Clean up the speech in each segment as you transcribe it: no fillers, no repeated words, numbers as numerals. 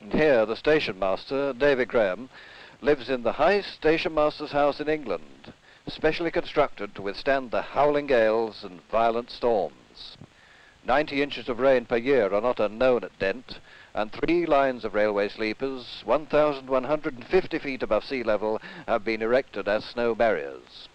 And here the station master, David Graham, lives in the highest station master's house in England, specially constructed to withstand the howling gales and violent storms. 90 inches of rain per year are not unknown at Dent, and 3 lines of railway sleepers, 1,150 feet above sea level, have been erected as snow barriers.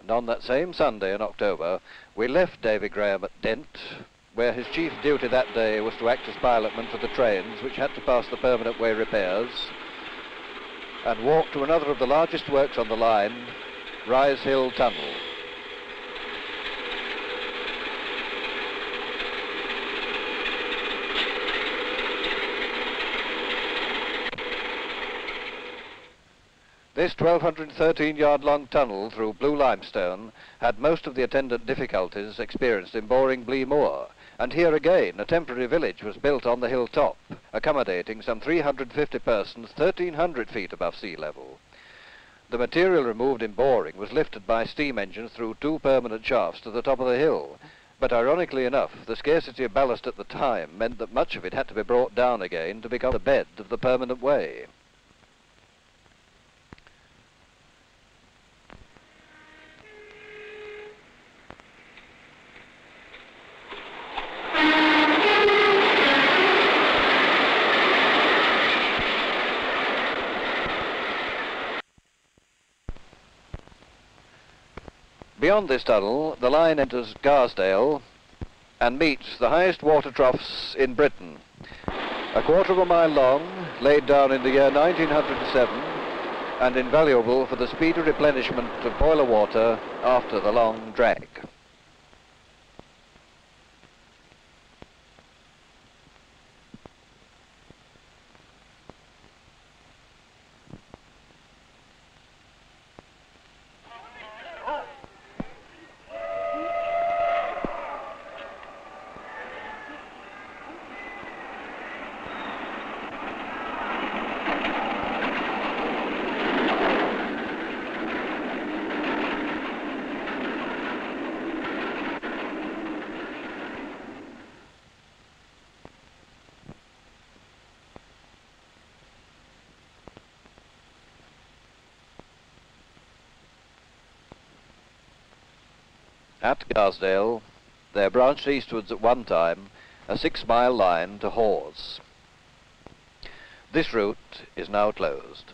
And on that same Sunday in October, we left David Graham at Dent, where his chief duty that day was to act as pilotman for the trains which had to pass the permanent way repairs, and walked to another of the largest works on the line, Rise Hill Tunnel. This 1,213-yard-long tunnel through blue limestone had most of the attendant difficulties experienced in boring Blee Moor, and here again a temporary village was built on the hilltop, accommodating some 350 persons 1,300 feet above sea level. The material removed in boring was lifted by steam engines through 2 permanent shafts to the top of the hill, but ironically enough, the scarcity of ballast at the time meant that much of it had to be brought down again to become the bed of the permanent way. Beyond this tunnel, the line enters Garsdale and meets the highest water troughs in Britain. 1/4 mile long, laid down in the year 1907, and invaluable for the speedy replenishment of boiler water after the long drag. At Garsdale, there branched eastwards at one time a 6-mile line to Hawes. This route is now closed.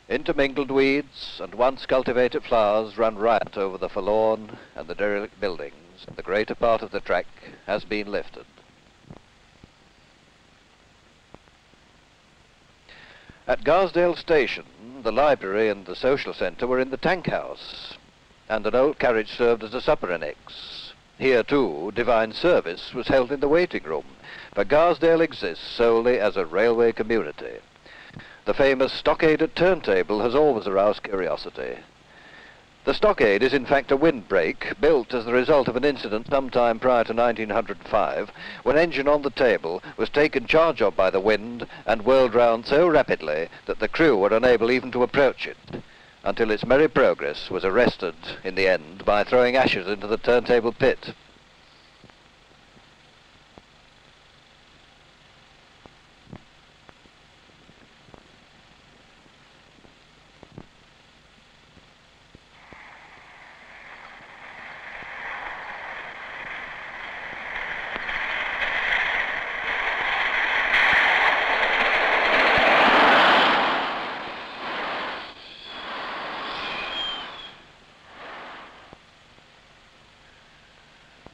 Intermingled weeds and once cultivated flowers run riot over the forlorn and the derelict buildings. The greater part of the track has been lifted. At Garsdale Station, the library and the social centre were in the tank house, and an old carriage served as a supper annex. Here, too, divine service was held in the waiting room, for Garsdale exists solely as a railway community. The famous stockaded turntable has always aroused curiosity. The stockade is in fact a windbreak built as the result of an incident sometime prior to 1905, when engine on the table was taken charge of by the wind and whirled round so rapidly that the crew were unable even to approach it, until its merry progress was arrested in the end by throwing ashes into the turntable pit.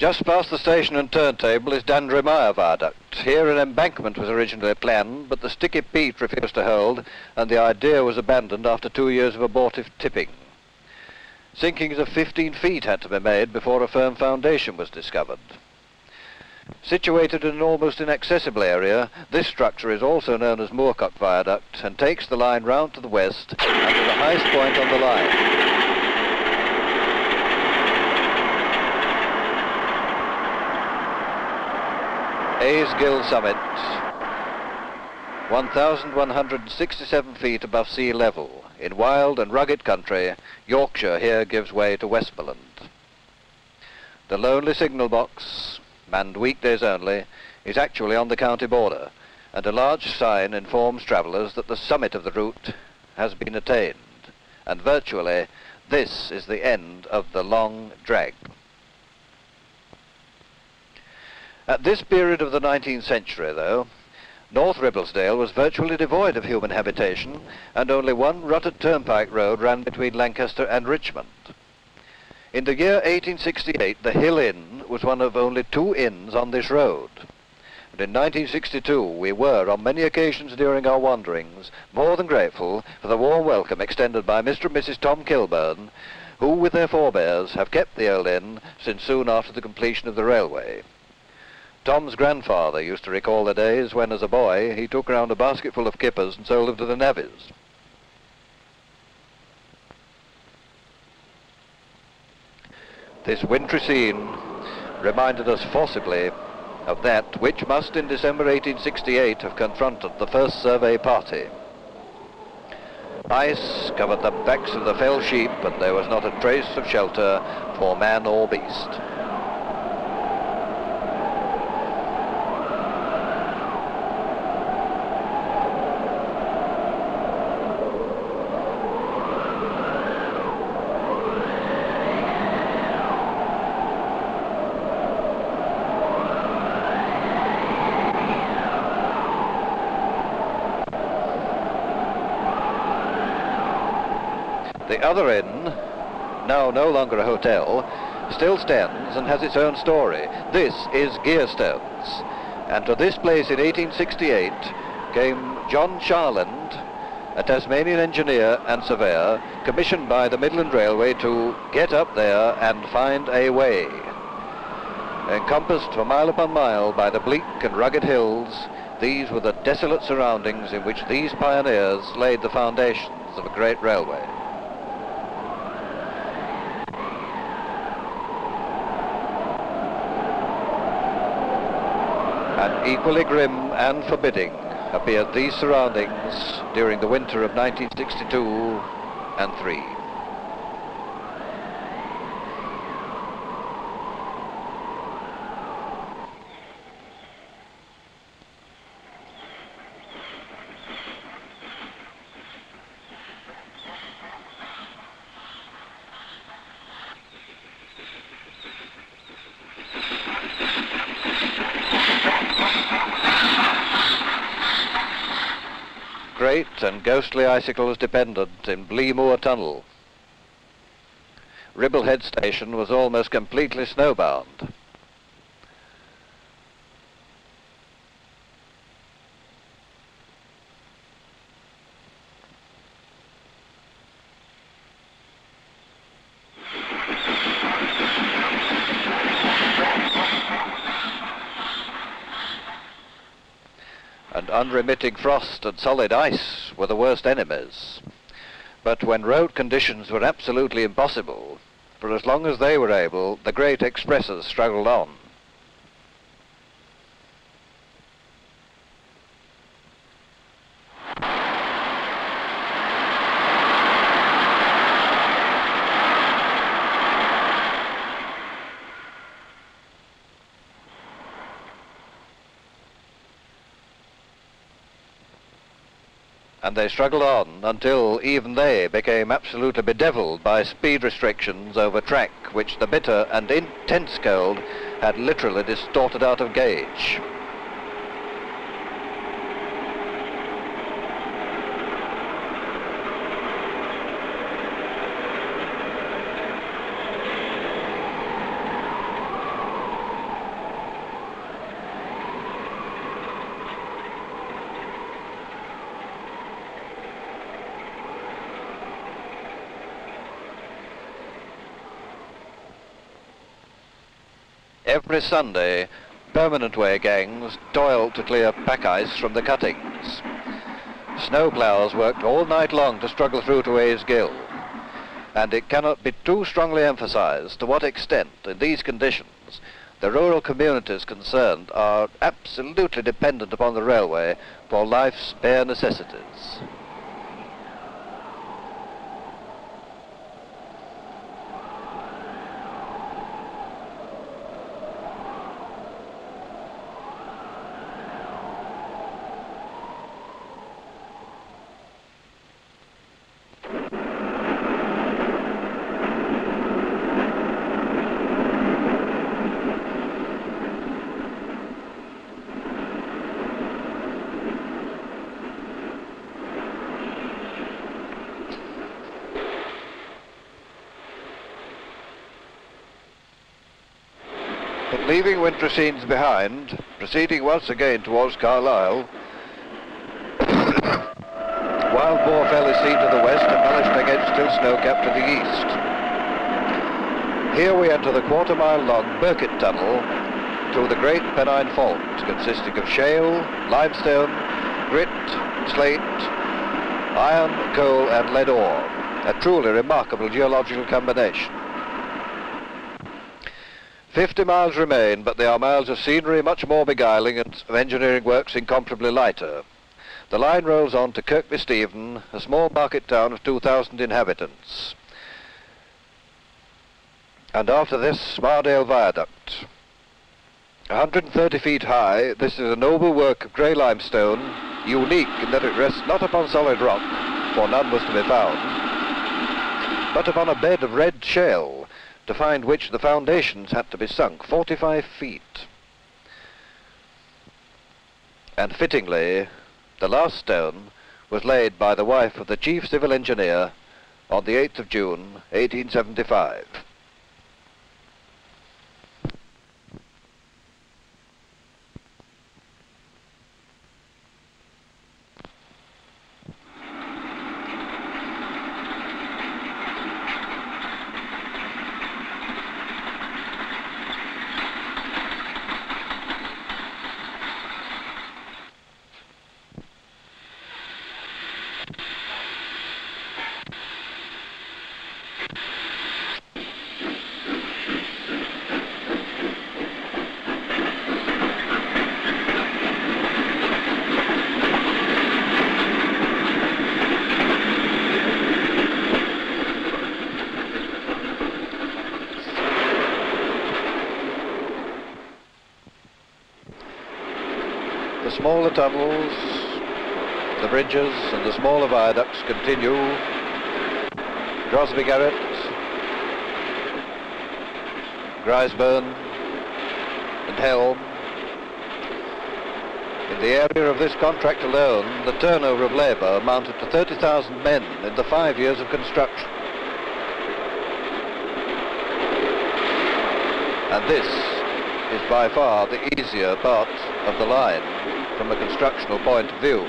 Just past the station and turntable is Dandrimire Viaduct. Here an embankment was originally planned, but the sticky peat refused to hold, and the idea was abandoned after 2 years of abortive tipping. Sinkings of 15 feet had to be made before a firm foundation was discovered. Situated in an almost inaccessible area, this structure is also known as Moorcock Viaduct and takes the line round to the west and to the highest point on the line. Ais Gill summit, 1,167 feet above sea level. In wild and rugged country, Yorkshire here gives way to Westmoreland. The lonely signal box, manned weekdays only, is actually on the county border, and a large sign informs travellers that the summit of the route has been attained, and virtually this is the end of the long drag. At this period of the 19th century, though, North Ribblesdale was virtually devoid of human habitation, and only one rutted turnpike road ran between Lancaster and Richmond. In the year 1868, the Hill Inn was one of only 2 inns on this road. And in 1962, we were, on many occasions during our wanderings, more than grateful for the warm welcome extended by Mr. and Mrs. Tom Kilburn, who, with their forebears, have kept the old inn since soon after the completion of the railway. Tom's grandfather used to recall the days when, as a boy, he took round a basketful of kippers and sold them to the navvies. This wintry scene reminded us forcibly of that which must, in December 1868, have confronted the first survey party. Ice covered the backs of the fell sheep, and there was not a trace of shelter for man or beast. The other inn, now no longer a hotel, still stands and has its own story. This is Garsdale, and to this place in 1868 came John Charland, a Tasmanian engineer and surveyor, commissioned by the Midland Railway to get up there and find a way. Encompassed for mile upon mile by the bleak and rugged hills, these were the desolate surroundings in which these pioneers laid the foundations of a great railway. And equally grim and forbidding appeared these surroundings during the winter of 1962 and 3. Great and ghostly icicles depended in Bleemoor Tunnel. Ribblehead Station was almost completely snowbound. And unremitting frost and solid ice were the worst enemies. But when road conditions were absolutely impossible, for as long as they were able, the great expresses struggled on. And they struggled on until even they became absolutely bedevilled by speed restrictions over track which the bitter and intense cold had literally distorted out of gauge. Every Sunday, permanent way gangs toiled to clear pack ice from the cuttings. Snowplows worked all night long to struggle through to Ais Gill. And it cannot be too strongly emphasized to what extent, in these conditions, the rural communities concerned are absolutely dependent upon the railway for life's bare necessities. But leaving wintry scenes behind, proceeding once again towards Carlisle, Wild Boar Fell is seen to the west and Mellish again still snow-capped to the east. Here we enter the quarter-mile-long Burkitt Tunnel through the Great Pennine Fault, consisting of shale, limestone, grit, slate, iron, coal and lead ore, a truly remarkable geological combination. 50 miles remain, but they are miles of scenery much more beguiling and of engineering works incomparably lighter. The line rolls on to Kirkby Stephen, a small market town of 2,000 inhabitants. And after this, Smaardale Viaduct. 130 feet high, this is a noble work of grey limestone, unique in that it rests not upon solid rock, for none was to be found, but upon a bed of red shale, to find which the foundations had to be sunk 45 feet. And fittingly, the last stone was laid by the wife of the chief civil engineer on the 8th of June, 1875. The smaller tunnels, the bridges and the smaller viaducts continue. Crosby Garrett, Grisburn and Helm. In the area of this contract alone, the turnover of labour amounted to 30,000 men in the 5 years of construction. And this is by far the easier part of the line from a constructional point of view.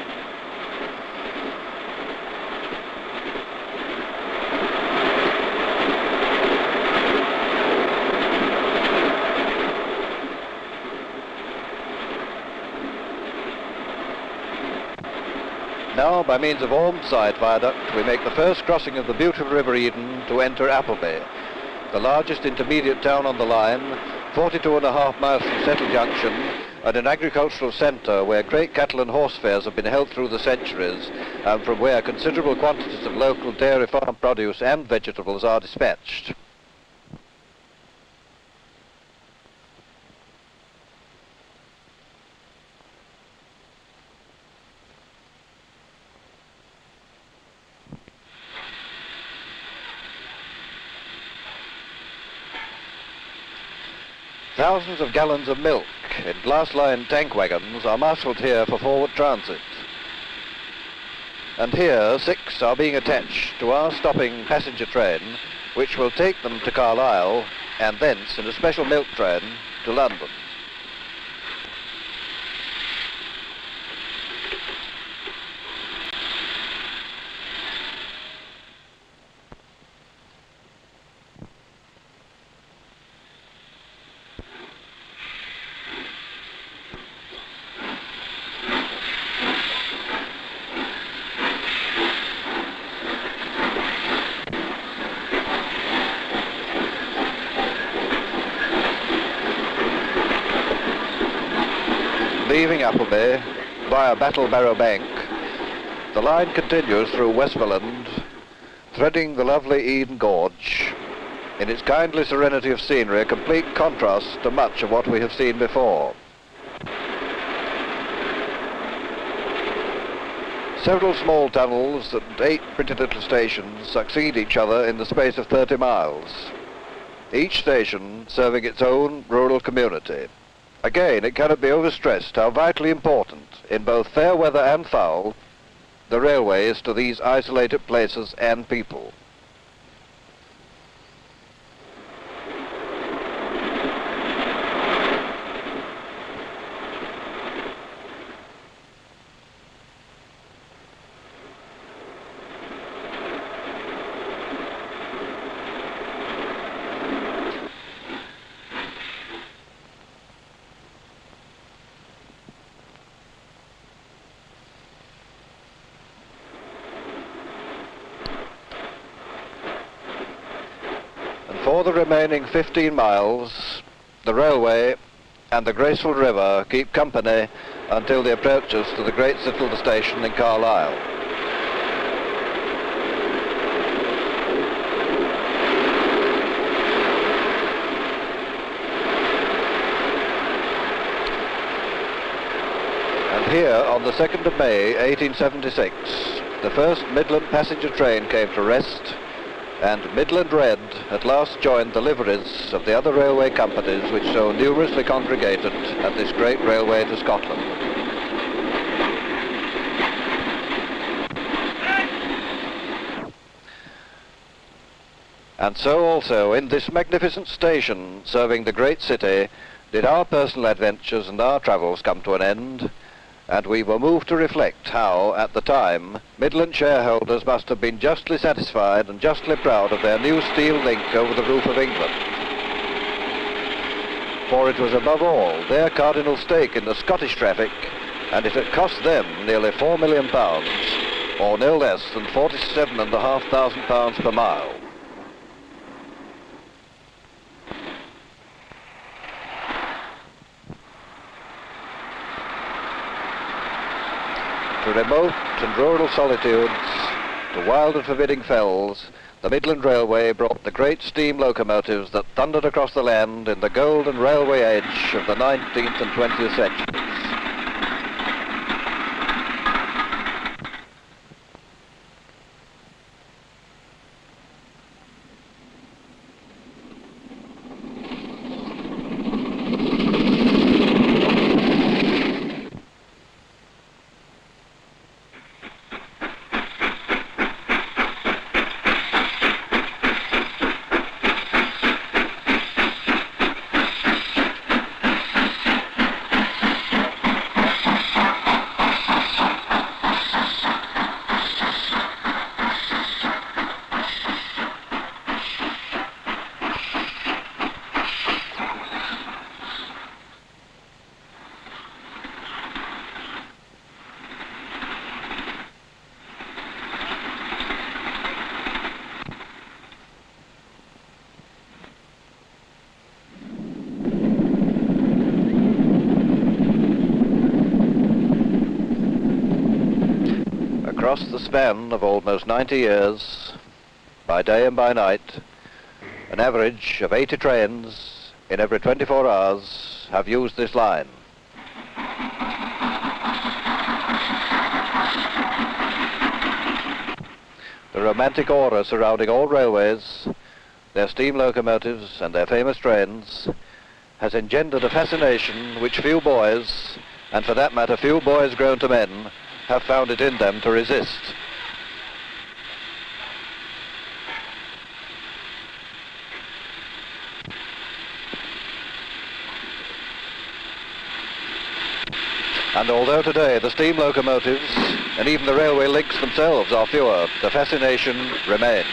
Now, by means of Ormside Viaduct, we make the first crossing of the beautiful River Eden to enter Appleby, the largest intermediate town on the line, 42.5 miles from Settle Junction, and an agricultural centre where great cattle and horse fairs have been held through the centuries, and from where considerable quantities of local dairy farm produce and vegetables are dispatched. Thousands of gallons of milk in glass-lined tank wagons are marshalled here for forward transit. And here 6 are being attached to our stopping passenger train, which will take them to Carlisle and thence in a special milk train to London. leaving Appleby via Battlebarrow Bank, the line continues through Westmoreland, threading the lovely Eden Gorge, in its kindly serenity of scenery, a complete contrast to much of what we have seen before. Several small tunnels and 8 pretty little stations succeed each other in the space of 30 miles, each station serving its own rural community. Again, it cannot be overstressed how vitally important, in both fair weather and foul, the railway is to these isolated places and people. For the remaining 15 miles, the railway and the graceful river keep company until the approaches to the great Citadel station in Carlisle. And here, on the 2nd of May, 1876, the first Midland passenger train came to rest, and Midland Red at last joined the liveries of the other railway companies which so numerously congregated at this great railway to Scotland. And so also in this magnificent station serving the great city did our personal adventures and our travels come to an end, and we were moved to reflect how, at the time, Midland shareholders must have been justly satisfied and justly proud of their new steel link over the roof of England. For it was above all their cardinal stake in the Scottish traffic, and it had cost them nearly £4 million, or no less than £47,500 per mile. To remote and rural solitudes, to wild and forbidding fells, the Midland Railway brought the great steam locomotives that thundered across the land in the golden railway age of the 19th and 20th centuries. Across the span of almost 90 years, by day and by night, an average of 80 trains in every 24 hours have used this line. The romantic aura surrounding all railways, their steam locomotives and their famous trains, has engendered a fascination which few boys, and for that matter few boys grown to men, have found it in them to resist. And although today the steam locomotives and even the railway links themselves are fewer, the fascination remains.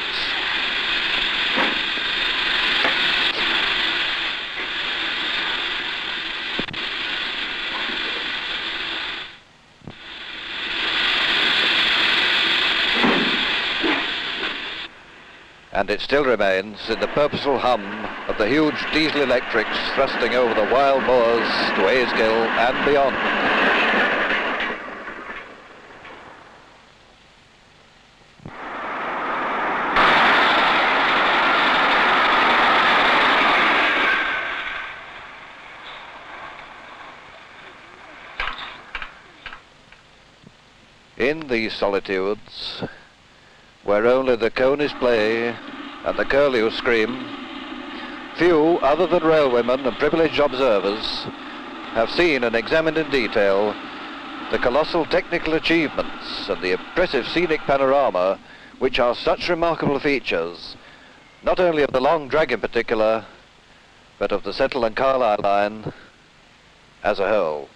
And it still remains in the purposeful hum of the huge diesel electrics thrusting over the wild moors to Ais Gill and beyond. In these solitudes, where only the conies play and the curlews scream, few other than railwaymen and privileged observers have seen and examined in detail the colossal technical achievements and the impressive scenic panorama which are such remarkable features, not only of the long drag in particular, but of the Settle and Carlisle line as a whole.